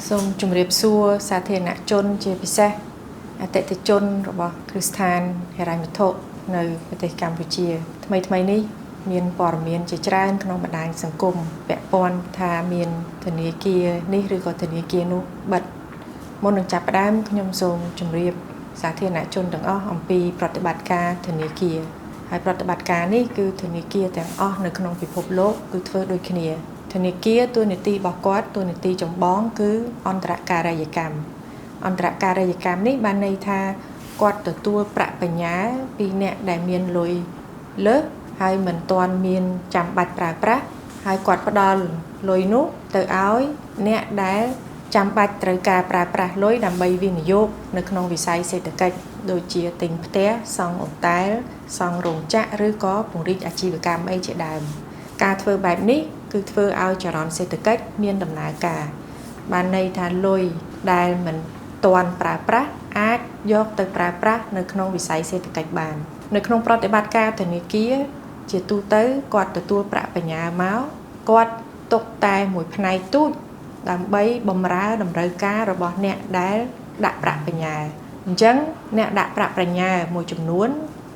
សូមជម្រាបសួរសាធារណជនជាពិសេសអតិថិជនរបស់គ្រឹះស្ថានហិរញ្ញវត្ថុនៅប្រទេសកម្ពុជាថ្មីនេះមានព័ត៌មានជាច្រើនក្នុងបណ្ដាញសង្គមពាក់ព័ន្ធថាមានធនាគារនេះឬក៏ធនាគារនោះបិទមុននឹងចាប់ផ្ដើមខ្ញុំសូមជម្រាបសាធារណជនទាំងអស់អំពីប្រតិបត្តិការធនាគារហើយប្រតិបត្តិការនេះគឺធនាគារទាំងអស់នៅក្នុងពិភពលោកគឺធ្វើដូចគ្នាធនាគារតួនាទីរបស់គាត់តួនាទីចម្បងគឺអន្តរការីយកម្មនេះបានន័យថាគាត់ទទួលប្រាក់បញ្ញើពីអ្នកដែលមានលុយលើសហើយមិនទាន់មានចាំបាច់ប្រើប្រាស់ហើយគាត់ផ្ដល់លុយនោះទៅឲ្យអ្នកដែលចាំបាច់ត្រូវការប្រើប្រាស់លុយដើម្បីវិនិយោគនៅក្នុងវិស័យសេដ្ឋកិច្ចដូចជាទិញផ្ទះសង់អូតែលសង់រោងចក្រឬក៏ពង្រីកអាជីវកម្មអីជាដើមការធ្វើបែបនេះគឺធ្វើឲ្យចរន្តសេដ្ឋកិច្ចមានដំណើរការបានន័យថាលុយដែលមិនទាន់ប្រើប្រាស់អាចយកទៅប្រើប្រាស់នៅក្នុងវិស័យសេដ្ឋកិច្ចបាននៅក្នុងប្រតិបត្តិការធនាគារជាទូទៅគាត់ទទួលប្រាក់បញ្ញើមកគាត់ទុកតែមួយផ្នែកទូចដើម្បីបម្រើតម្រូវការរបស់អ្នកដែលដាក់ប្រាក់បញ្ញើអញ្ចឹងអ្នកដាក់ប្រាក់បញ្ញើមួយចំនួន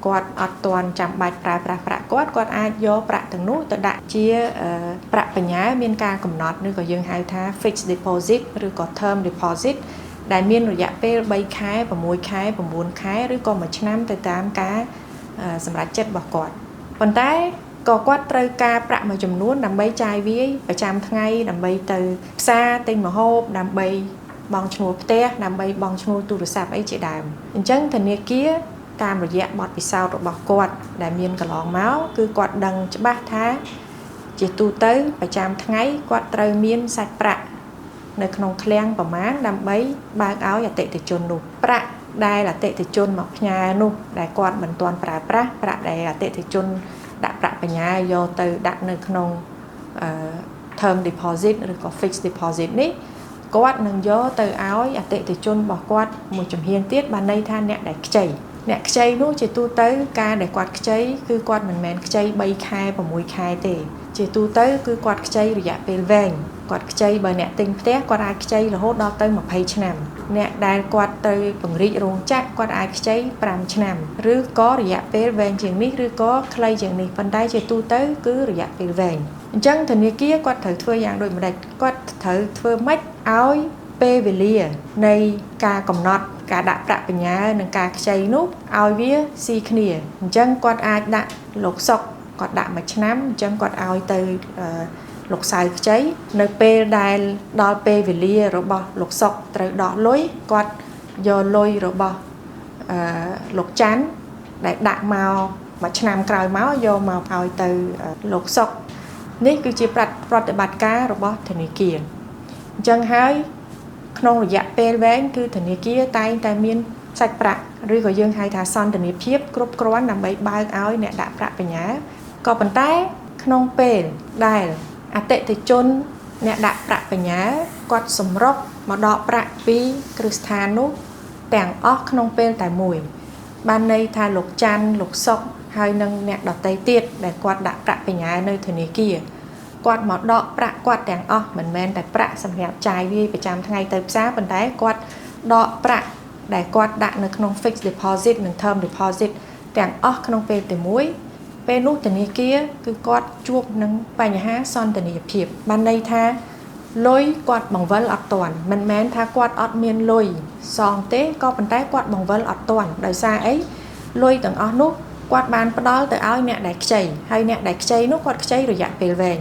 គាត់អត់ទាន់ចាំបាច់ប្រើប្រាស់ប្រាក់គាត់អាចយកប្រាក់ទាំងនោះទៅដាក់ជាប្រាក់បញ្ញើមានការកំណត់ឬក៏យើងហៅថា fixed deposit ឬក៏ term deposit ដែលមានរយៈពេល3ខែ6ខែ9ខែឬក៏1ឆ្នាំទៅតាមការសម្រេចចិត្តរបស់គាត់ប៉ុន្តែក៏គាត់ត្រូវការប្រាក់មួយចំនួនដើម្បីចាយវាយប្រចាំថ្ងៃដើម្បីទៅផ្សារទិញម្ហូបដើម្បីបង់ឈ្នួលផ្ទះដើម្បីបង់ឈ្នួលទូរស័ព្ទអីជាដើមអញ្ចឹងធនាគារតាមរយៈបទពិសោធន៍របស់គាត់ដែលមានកន្លងមកគឺគាត់ដឹងច្បាស់ថាជាទូទៅប្រចាំថ្ងៃគាត់ត្រូវមានសាច់ប្រាក់នៅក្នុងឃ្លាំងប្រមាណដើម្បីបើកឲ្យអតិថិជននោះប្រាក់ដែលអតិថិជនមកផ្ញើនោះដែលគាត់មិនទាន់ប្រើប្រាស់ប្រាក់ដែលអតិថិជនដាក់ប្រាក់បញ្ញើយកទៅដាក់នៅក្នុងterm deposit ឬក៏ fixed deposit នេះគាត់នឹងយកទៅឲ្យអតិថិជនរបស់គាត់មួយចំហៀងទៀតបានន័យថាអ្នកដែលខ្ចីនោះជាទូទៅការដែលគាត់ខ្ចីគឺគាត់មិនមែនខ្ចី3ខែ6ខែទេជាទូទៅគឺគាត់ខ្ចីរយៈពេលវែងគាត់ខ្ចីបើអ្នកទិញផ្ទះគាត់អាចខ្ចីរហូតដល់ទៅ20ឆ្នាំអ្នកដែលគាត់ទៅពង្រីករោងចក្រគាត់អាចខ្ចី5ឆ្នាំឬក៏រយៈពេលវែងជាងនេះឬក៏ខ្លីជាងនេះប៉ុន្តែជាទូទៅគឺរយៈពេលវែងអញ្ចឹងធនាគារគាត់ត្រូវធ្វើយ៉ាងដូចម្ដេចគាត់ត្រូវធ្វើម៉េចឲ្យពេលវេលានៃការកំណត់ការដាក់ប្រាក់បញ្ញើនិងការខ្ចីនោះឲ្យវាស៊ីគ្នាអញ្ចឹងគាត់អាចដាក់លោកសុកគាត់ដាក់1ឆ្នាំអញ្ចឹងគាត់ឲ្យទៅលោកសៅខ្ចីនៅពេលដែលដល់ពេលវេលារបស់លោកសុកត្រូវដោះលុយគាត់យកលុយរបស់លោកច័ន្ទដែលដាក់មក1ឆ្នាំក្រោយមកយកមកឲ្យទៅលោកសុកនេះគឺជាប្រតិបត្តិការរបស់ធនាគារអញ្ចឹងហើយក្នុងរយៈពេលវែងគឺធនាគារតែងតែមានសាច់ប្រាក់ឬក៏យើងហៅថាសន្តានាភាពគ្រប់គ្រាន់ដើម្បីបើកឲ្យអ្នកដាក់ប្រាក់បញ្ញើក៏ប៉ុន្តែក្នុងពេលដែលអតិថិជនអ្នកដាក់ប្រាក់បញ្ញើគាត់សម្រុកមកដកប្រាក់ពីគ្រឹះស្ថាននោះទាំងអស់ក្នុងពេលតែមួយបានន័យថាលោកច័ន្ទលោកសុកហើយនិងអ្នកដទៃទៀតដែលគាត់ដាក់ប្រាក់បញ្ញើនៅធនាគារគាត់មកដកប្រាក់គាត់ទាំងអស់មិនមែនតែប្រាក់សម្រាប់ចាយវាយប្រចាំថ្ងៃទៅផ្សារប៉ុន្តែគាត់ដកប្រាក់ដែលគាត់ដាក់នៅក្នុង fixed deposit និង term deposit ទាំងអស់ក្នុងពេលតែមួយពេលនោះធនាគារគឺគាត់ជួបនឹងបញ្ហាសន្តានាភាពបានន័យថាលុយគាត់បង្វិលអត់ទាន់មិនមែនថាគាត់អត់មានលុយសងទេក៏ប៉ុន្តែគាត់បង្វិលអត់ទាន់ដោយសារអីលុយទាំងអស់នោះគាត់បានផ្ដល់ទៅឲ្យអ្នកដែលខ្ចីហើយអ្នកដែលខ្ចីនោះគាត់ខ្ចីរយៈពេលវែង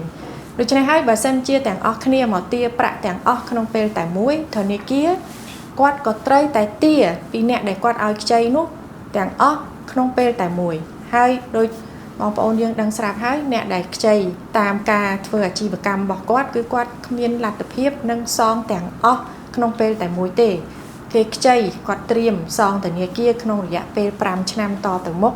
ដូច្នេះហើយបើសិនជាទាំងអស់គ្នាមកទារប្រាក់ទាំងអស់ក្នុងពេលតែមួយធនាគារគាត់ក៏ត្រូវតែទារពីអ្នកដែលគាត់ឲ្យខ្ចីនោះទាំងអស់ក្នុងពេលតែមួយហើយដោយបងប្អូនយើងដឹងស្រាប់ហើយអ្នកដែលខ្ចីតាមការធ្វើអាជីវកម្មរបស់គាត់គឺគាត់គ្មានលទ្ធភាពនឹងសងទាំងអស់ក្នុងពេលតែមួយទេគេខ្ចីគាត់ត្រៀមសងធនាគារក្នុងរយៈពេល5ឆ្នាំតទៅមុខ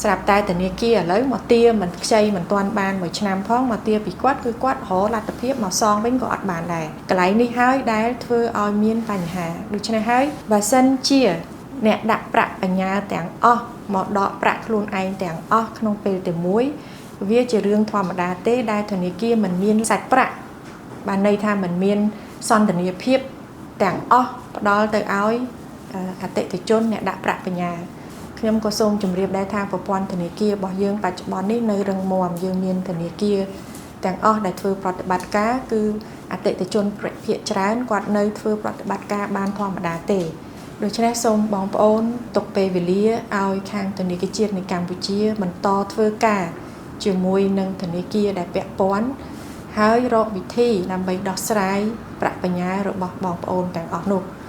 ស្រាប់តែធនាគារឥឡូវមកទារមិនខ្ចីមិនទាន់បាន1ឆ្នាំផងមកទារពីគាត់គឺគាត់រកលទ្ធភាពមកសងវិញក៏អត់បានដែរកន្លែងនេះហើយដែលធ្វើឲ្យមានបញ្ហាដូច្នេះហើយបើសិនជាអ្នកដាក់ប្រាក់បញ្ញើទាំងអស់មកដកប្រាក់ខ្លួនឯងទាំងអស់ក្នុងពេលតែមួយវាជារឿងធម្មតាទេដែលធនាគារមិនមានសាច់ប្រាក់បានន័យថាមិនមានសន្តានាភាព ទាំងអស់ផ្ដល់ទៅឲ្យអតិថិជនអ្នកដាក់ប្រាក់បញ្ញើខ្ញុំក៏សូមជម្រាបដែរថាប្រព័ន្ធធនាគាររបស់យើងបច្ចុប្បន្ននេះនៅរឹងមាំយើងមានធនាគារទាំងអស់ដែលធ្វើប្រតិបត្តិការគឺអតិថិជនភាគច្រើនគាត់នៅធ្វើប្រតិបត្តិការបានធម្មតាទេដូច្នេះសូមបងប្អូនទុកពេលវេលាឲ្យខាងធនាគារជាតិនៃកម្ពុជាបន្តធ្វើការជាមួយនឹងធនាគារដែលពាក់ព័ន្ធហើយរកវិធីដើម្បីដោះស្រាយប្រាក់បញ្ញើរបស់បងប្អូនទាំងអស់នោះ